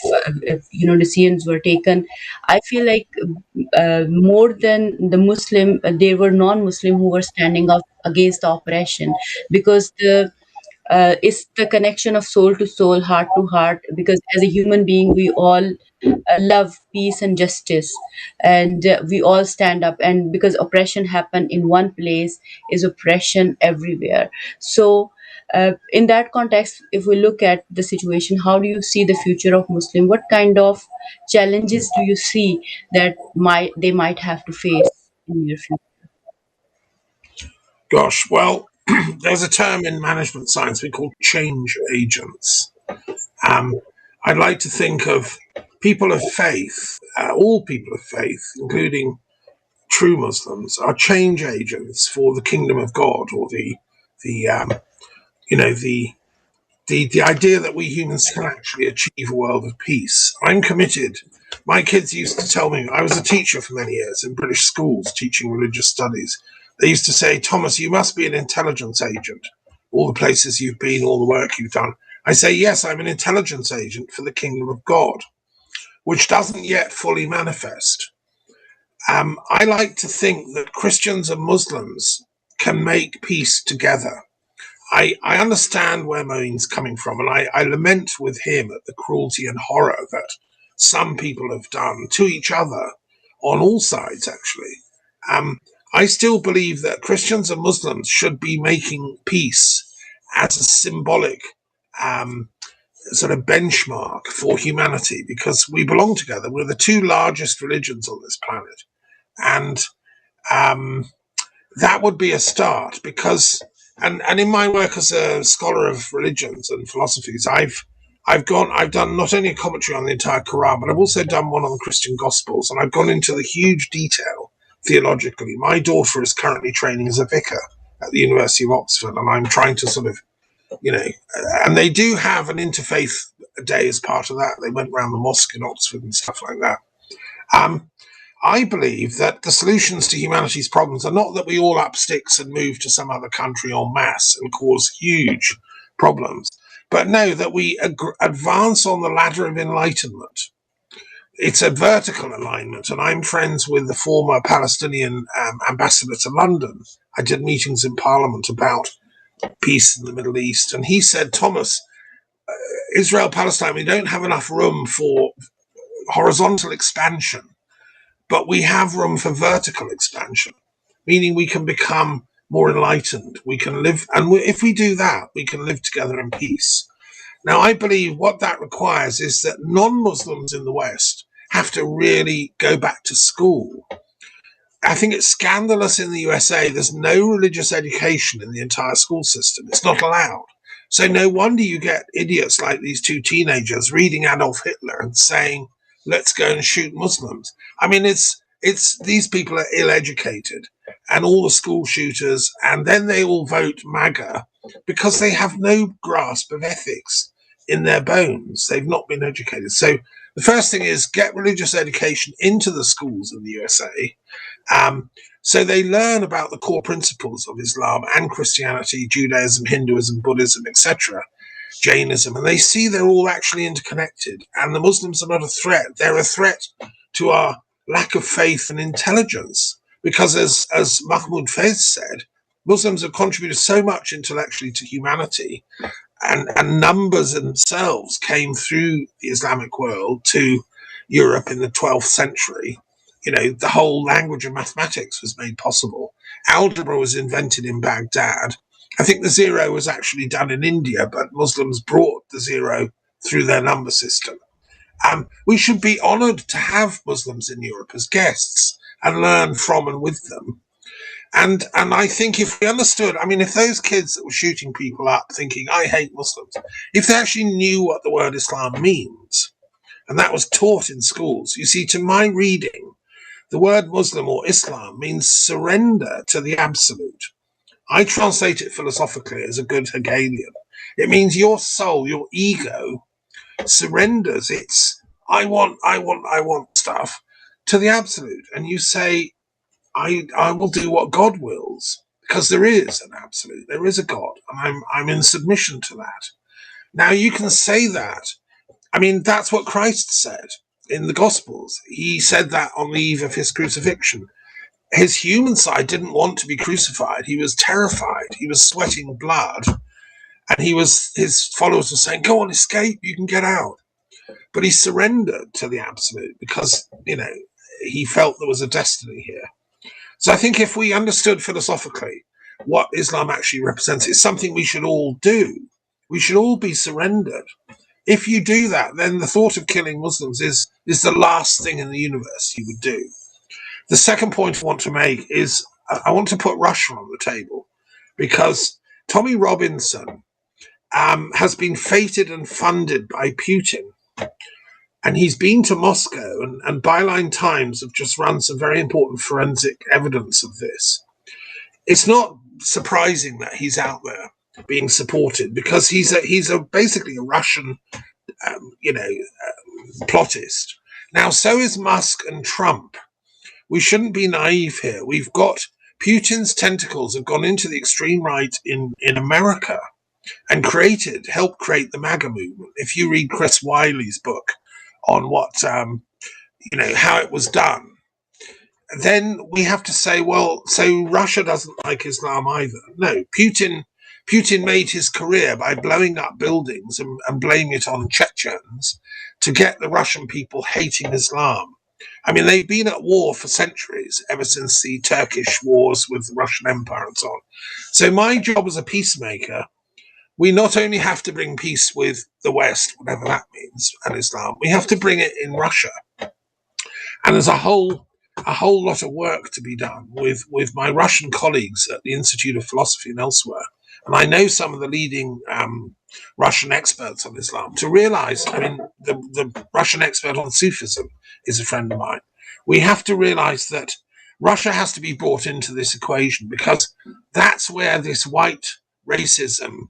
decisions were taken, I feel like more than the Muslim, there were non-Muslim who were standing up against the oppression, because it's the connection of soul to soul, heart to heart, because as a human being we all love peace and justice, and we all stand up, and because oppression happen in one place is oppression everywhere. So in that context, if we look at the situation, how do you see the future of Muslim? What kind of challenges do you see that they might have to face in your future? Gosh, well, there's a term in management science we call change agents. I'd like to think of people of faith, all people of faith, including true Muslims, are change agents for the kingdom of God, or the you know the idea that we humans can actually achieve a world of peace. I'm committed. My kids used to tell me, I was a teacher for many years in British schools teaching religious studies. They used to say, Thomas, you must be an intelligence agent. All the places you've been, all the work you've done. I say, yes, I'm an intelligence agent for the kingdom of God, which doesn't yet fully manifest. I like to think that Christians and Muslims can make peace together. I understand where Moeen's coming from, and I lament with him at the cruelty and horror that some people have done to each other on all sides, actually. I still believe that Christians and Muslims should be making peace as a symbolic sort of benchmark for humanity, because we belong together. We're the two largest religions on this planet. And that would be a start, because and in my work as a scholar of religions and philosophies, I've done not only a commentary on the entire Quran, but I've also done one on the Christian Gospels, and I've gone into the huge detail theologically. My daughter is currently training as a vicar at the University of Oxford, and I'm trying to sort of, and they do have an interfaith day as part of that. They went around the mosque in Oxford and stuff like that. I believe that the solutions to humanity's problems are not that we all up sticks and move to some other country en masse and cause huge problems, but no, that we advance on the ladder of enlightenment. It's a vertical alignment, and I'm friends with the former Palestinian ambassador to London. I did meetings in Parliament about peace in the Middle East, and he said, Thomas, Israel, Palestine, we don't have enough room for horizontal expansion, but we have room for vertical expansion, meaning we can become more enlightened. We can live, and if we do that, we can live together in peace. Now, I believe what that requires is that non-Muslims in the West have to really go back to school. I think it's scandalous in the USA. There's no religious education in the entire school system. It's not allowed. So no wonder you get idiots like these two teenagers reading Adolf Hitler and saying, let's go and shoot Muslims. I mean, it's these people are ill-educated, and all the school shooters, and then they all vote MAGA because they have no grasp of ethics in their bones. They've not been educated. So the first thing is get religious education into the schools in the USA, so they learn about the core principles of Islam and Christianity, Judaism, Hinduism, Buddhism, etc., Jainism, and they see they're all actually interconnected, and the Muslims are not a threat. They're a threat to our lack of faith and intelligence, because as Mahmoud Faiz said, Muslims have contributed so much intellectually to humanity, and numbers themselves came through the Islamic world to Europe in the 12th century. The whole language of mathematics was made possible. Algebra was invented in Baghdad. I think the zero was actually done in India, but Muslims brought the zero through their number system. We should be honored to have Muslims in Europe as guests and learn from and with them. And I think if we understood, if those kids that were shooting people up thinking, I hate Muslims, if they actually knew what the word Islam means, and that was taught in schools, you see, to my reading, the word Muslim or Islam means surrender to the absolute. I translate it philosophically as a good Hegelian. It means your soul, your ego, surrenders its I want stuff to the absolute. And you say, I will do what God wills, because there is an absolute, there is a God, and I'm in submission to that. Now you can say that. That's what Christ said in the Gospels. He said that on the eve of his crucifixion. His human side didn't want to be crucified. He was terrified. He was sweating blood. And his followers were saying, go on, escape, you can get out. But he surrendered to the absolute because, he felt there was a destiny here. So I think if we understood philosophically what Islam actually represents, it's something we should all do. We should all be surrendered. If you do that, then the thought of killing Muslims is the last thing in the universe you would do. The second point I want to make is I want to put Russia on the table, because Tommy Robinson has been feted and funded by Putin And he's been to Moscow, and Byline Times have just run some very important forensic evidence of this. It's not surprising that he's out there being supported, because he's basically a Russian, plottist. Now, so is Musk and Trump. We shouldn't be naive here. We've got Putin's tentacles have gone into the extreme right in America and helped create the MAGA movement. If you read Chris Wiley's book on what, how it was done, then we have to say, well, so Russia doesn't like Islam either. No, Putin made his career by blowing up buildings and blaming it on Chechens to get the Russian people hating Islam. I mean, they've been at war for centuries, ever since the Turkish wars with the Russian Empire and so on. So my job as a peacemaker, we not only have to bring peace with the West, whatever that means, and Islam, we have to bring it in Russia. And there's a whole lot of work to be done with my Russian colleagues at the Institute of Philosophy and elsewhere. And I know some of the leading Russian experts on Islam to realize, I mean, the Russian expert on Sufism is a friend of mine. We have to realize that Russia has to be brought into this equation, because that's where this white racism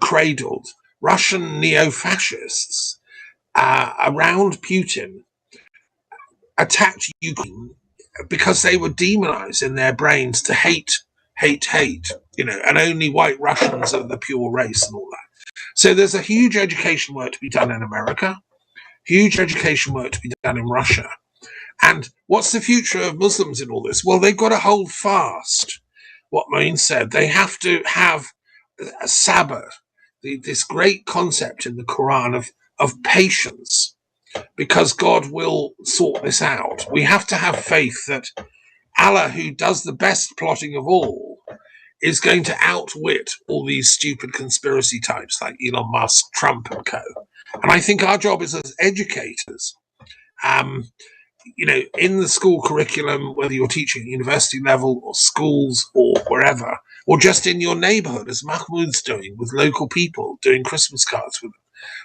cradled. Russian neo-fascists around Putin attacked Ukraine because they were demonized in their brains to hate, and only white Russians are the pure race and all that. So there's a huge education work to be done in America, huge education work to be done in Russia. And what's the future of Muslims in all this? Well, they've got to hold fast what Moeen said. They have to have a sabr, this great concept in the Quran of patience, because God will sort this out. We have to have faith that Allah, who does the best plotting of all, is going to outwit all these stupid conspiracy types like Elon Musk, Trump, and co. And I think our job is as educators, in the school curriculum, whether you're teaching at university level or schools or wherever, or just in your neighborhood, as Mahmoud's doing with local people, doing Christmas cards with them.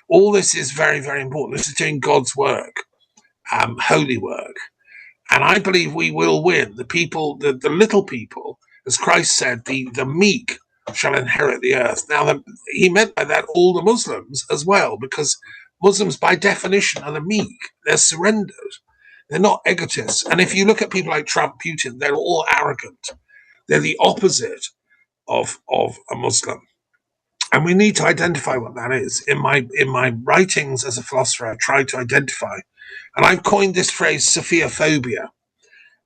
All this is very, very important. This is doing God's work, holy work. And I believe we will win. The people, the little people, as Christ said, the meek shall inherit the earth. Now, he meant by that all the Muslims as well, because Muslims by definition are the meek. They're surrendered. They're not egotists. And if you look at people like Trump, Putin, they're all arrogant. They're the opposite of a Muslim. And we need to identify what that is. In my writings as a philosopher, I tried to identify, and I've coined this phrase Sophia-phobia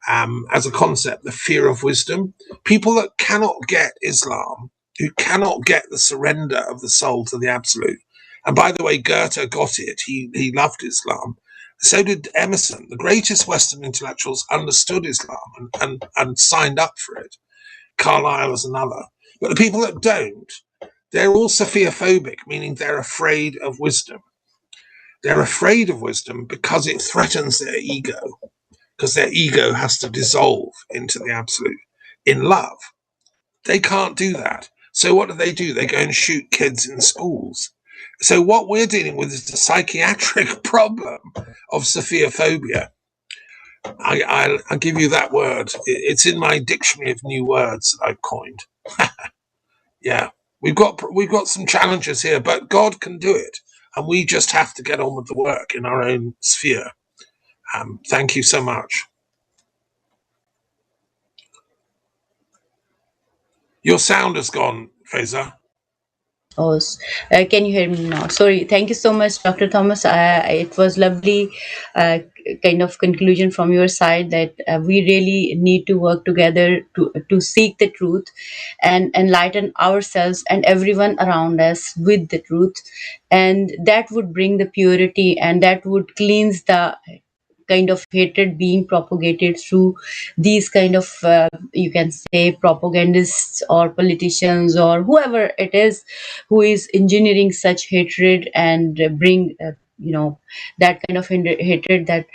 as a concept, the fear of wisdom. People that cannot get Islam, who cannot get the surrender of the soul to the absolute. And by the way, Goethe got it. He loved Islam. So did Emerson. The greatest Western intellectuals understood Islam and signed up for it. Carlyle is another. But the people that don't, they're all Sophia-phobic, meaning they're afraid of wisdom. They're afraid of wisdom because it threatens their ego, because their ego has to dissolve into the absolute in love. They can't do that. So what do? They go and shoot kids in schools. So what we're dealing with is the psychiatric problem of Sophia-phobia. I'll give you that word. It's in my dictionary of new words that I've coined. Yeah, we've got some challenges here, but God can do it, and we just have to get on with the work in our own sphere. Thank you so much. Your sound has gone, FAIZA. Oh, can you hear me now? Sorry. Thank you so much, Dr. Thomas. It was lovely kind of conclusion from your side that we really need to work together to seek the truth and enlighten ourselves and everyone around us with the truth. And that would bring the purity, and that would cleanse the kind of hatred being propagated through these kind of you can say propagandists or politicians or whoever it is who is engineering such hatred and bring that kind of hatred that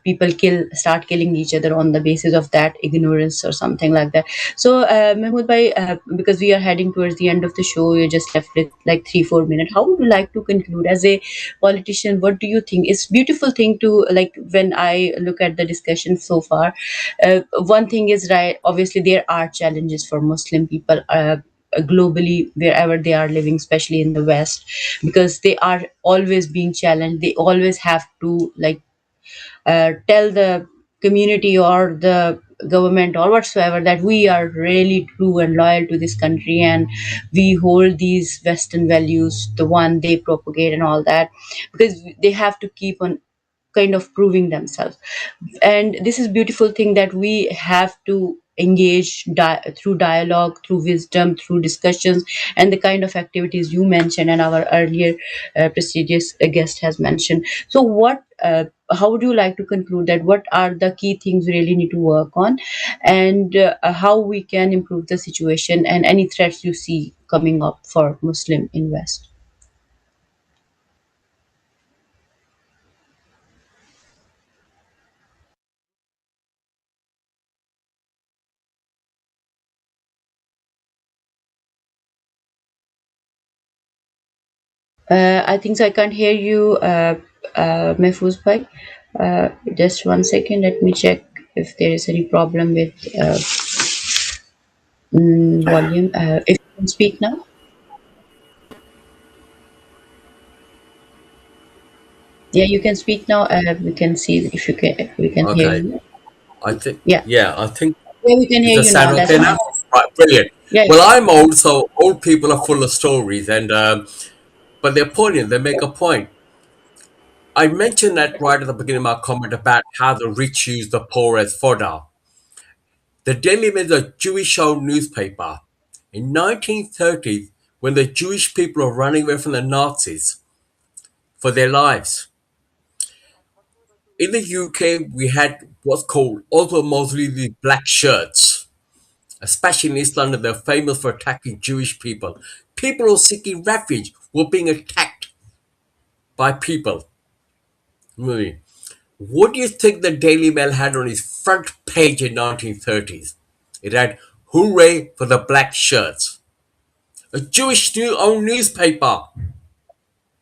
people start killing each other on the basis of that ignorance or something like that. So Mahmood bhai, because we are heading towards the end of the show, you're just left with like 3-4 minutes. How would you like to conclude as a politician? What do you think? It's beautiful thing to, like, when I look at the discussion so far, one thing is right, obviously there are challenges for Muslim people globally, wherever they are living, especially in the West, because they are always being challenged. They always have to, like, tell the community or the government or whatsoever that we are really true and loyal to this country, and we hold these Western values, the one they propagate and all that, because they have to keep on kind of proving themselves. And this is beautiful thing that we have to engage through dialogue, through wisdom, through discussions, and the kind of activities you mentioned and our earlier prestigious guest has mentioned. So what how would you like to conclude that what are the key things we really need to work on, and how we can improve the situation, and any threats you see coming up for Muslim in West? I think so. I can't hear you, Mehfooz bhai. Just one second. Let me check if there is any problem with volume. If you can speak now. Yeah, you can speak now. We can see if you can. If we can hear Okay. you. I think, Yeah. yeah, I think, Yeah, we can does hear that you now. sound That's okay now? fine. Right, brilliant. Yeah. Well, I'm old, so old people are full of stories, and but they're poignant. They make a point. I mentioned that right at the beginning of my comment about how the rich use the poor as fodder. The Daily Mail is a Jewish-owned newspaper. In 1930s, when the Jewish people were running away from the Nazis for their lives, in the UK we had what's called also mostly the black shirts, especially in East London. They're famous for attacking Jewish people. People who were seeking refuge were being attacked by people. Really. What do you think the Daily Mail had on its front page in 1930s? It had "Hooray for the black shirts." A Jewish owned newspaper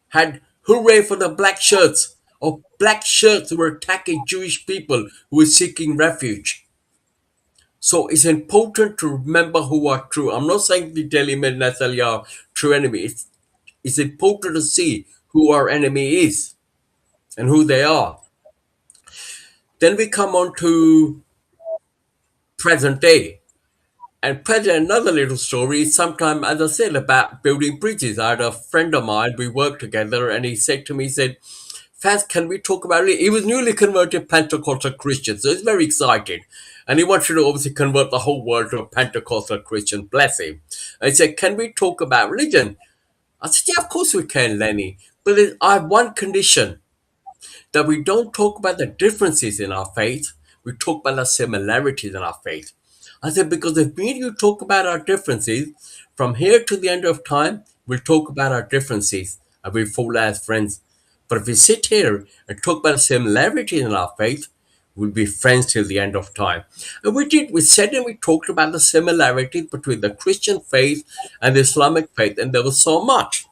had "Hooray for the black shirts," of black shirts who were attacking Jewish people who were seeking refuge. So it's important to remember who are true. I'm not saying the Daily Mail necessarily are true enemy. It's important to see who our enemy is and who they are. Then we come on to present day. And present another little story, sometime, as I said, about building bridges. I had a friend of mine, we worked together, and he said to me, he said, Faz, can we talk about it? He was newly converted Pentecostal Christian, so he's very excited. And he wanted to obviously convert the whole world to a Pentecostal Christian, bless him. And he said, can we talk about religion? I said, yeah, of course we can, Lenny. But I have one condition, that we don't talk about the differences in our faith, we talk about the similarities in our faith. I said, because if me and you talk about our differences, from here to the end of time, we'll talk about our differences and we'll fall as friends. But if we sit here and talk about the similarities in our faith, we'll be friends till the end of time. And we did. We said and we talked about the similarities between the Christian faith and the Islamic faith, and there was so much.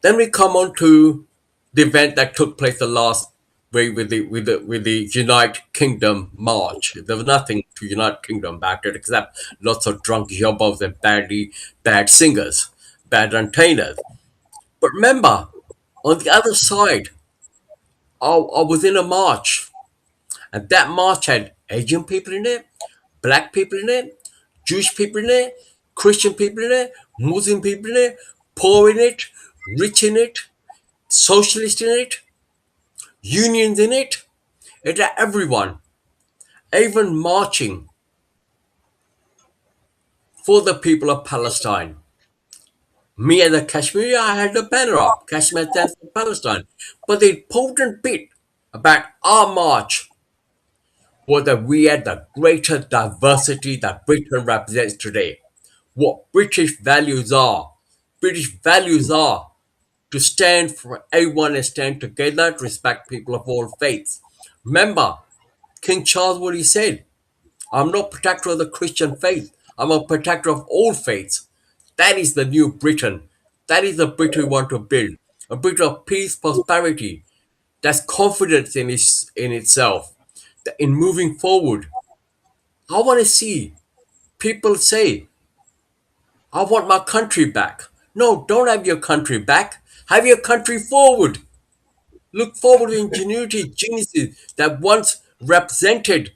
Then we come on to the event that took place the last week with the United Kingdom march. There was nothing to United Kingdom back there except lots of drunk yobos and bad singers, bad entertainers. But remember, on the other side, I was in a march, and that march had Asian people in it, black people in it, Jewish people in it, Christian people in it, Muslim people in it, poor in it, rich in it, socialist in it, unions in it. It had everyone, even marching for the people of Palestine. Me as a Kashmiri, I had the banner up. Kashmir stands for Palestine. But the important bit about our march was that we had the greater diversity that Britain represents today. What British values are. British values are to stand for everyone and stand together to respect people of all faiths. Remember, King Charles, what he said, I'm not protector of the Christian faith. I'm a protector of all faiths. That is the new Britain. That is the Britain we want to build. A Britain of peace, prosperity, that's confidence in itself. In moving forward, I want to see people say, I want my country back. No, don't have your country back. Have your country forward. Look forward to ingenuity, geniuses that once represented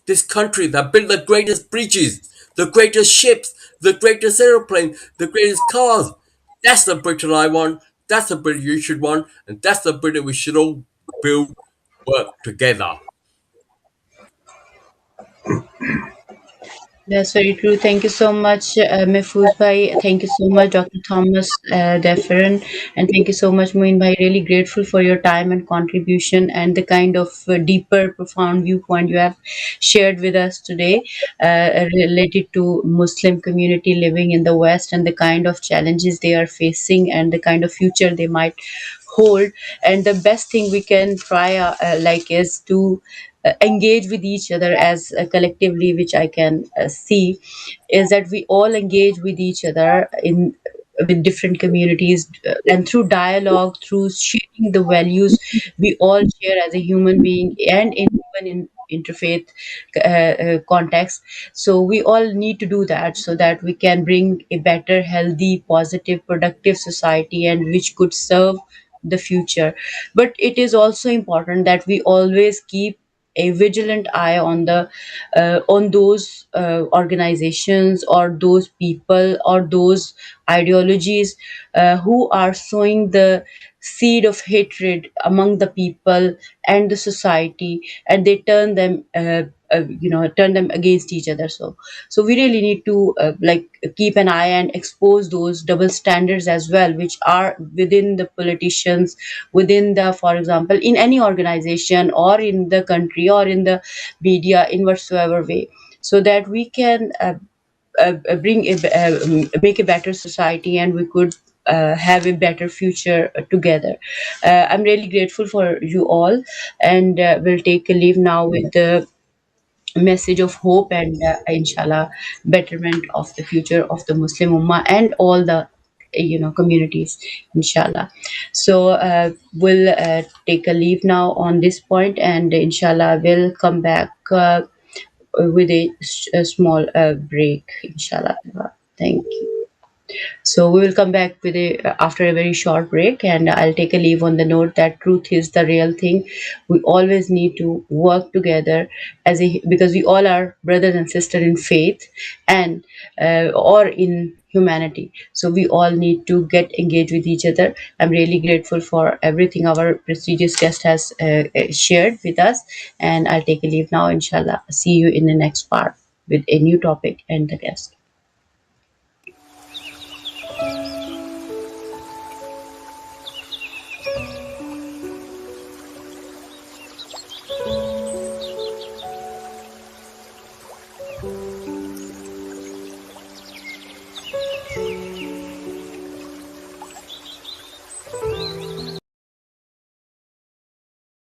this country, that built the greatest bridges, the greatest ships, the greatest airplanes, the greatest cars. That's the Britain I want. That's the Britain you should want. And that's the Britain we should all build, work together. That's very true. Thank you so much, Mehfooz Bhai. Thank you so much, Dr. Thomas Deferin. And thank you so much, Moin Bhai. Really grateful for your time and contribution and the kind of deeper, profound viewpoint you have shared with us today related to Muslim community living in the West and the kind of challenges they are facing and the kind of future they might hold. And the best thing we can try is to engage with each other as collectively, which I can see is that we all engage with each other in with different communities and through dialogue, through sharing the values we all share as a human being and in even in interfaith context. So we all need to do that so that we can bring a better, healthy, positive, productive society and which could serve the future. But it is also important that we always keep a vigilant eye on those organizations or those people or those ideologies who are sowing the seed of hatred among the people and the society, and they turn them against each other. So we really need to keep an eye and expose those double standards as well, which are within the politicians, within the, for example, in any organization or in the country or in the media in whatsoever way, so that we can make a better society and we could have a better future together. I'm really grateful for you all, and we'll take a leave now with the message of hope and inshallah betterment of the future of the Muslim ummah and all the communities, inshallah. So we'll take a leave now on this point, and inshallah we'll come back with a small break, inshallah. Thank you. So we will come back with a after a very short break, and I'll take a leave on the note that truth is the real thing. We always need to work together because we all are brothers and sisters in faith and or in humanity. So we all need to get engaged with each other. I'm really grateful for everything our prestigious guest has shared with us, and I'll take a leave now. Inshallah, see you in the next part with a new topic and the guest.